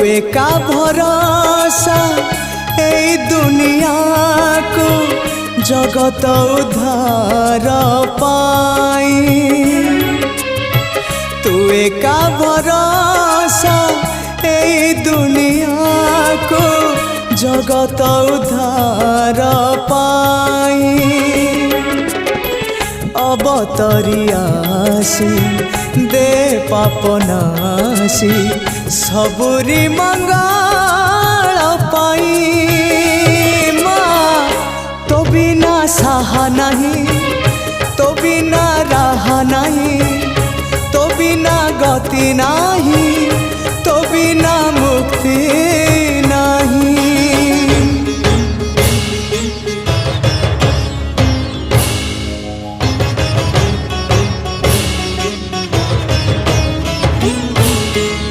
एका भरोसा ए दुनिया को जगत उद्धार पाई। तू एका भरोसा ए दुनिया को जगत उद्धार पाई। अवतरी आसी दे पापनासी सबुरी मंगल पाई। माँ तो बिना साहा नहीं, तो बिना राह नहीं, तो बिना गति नहीं।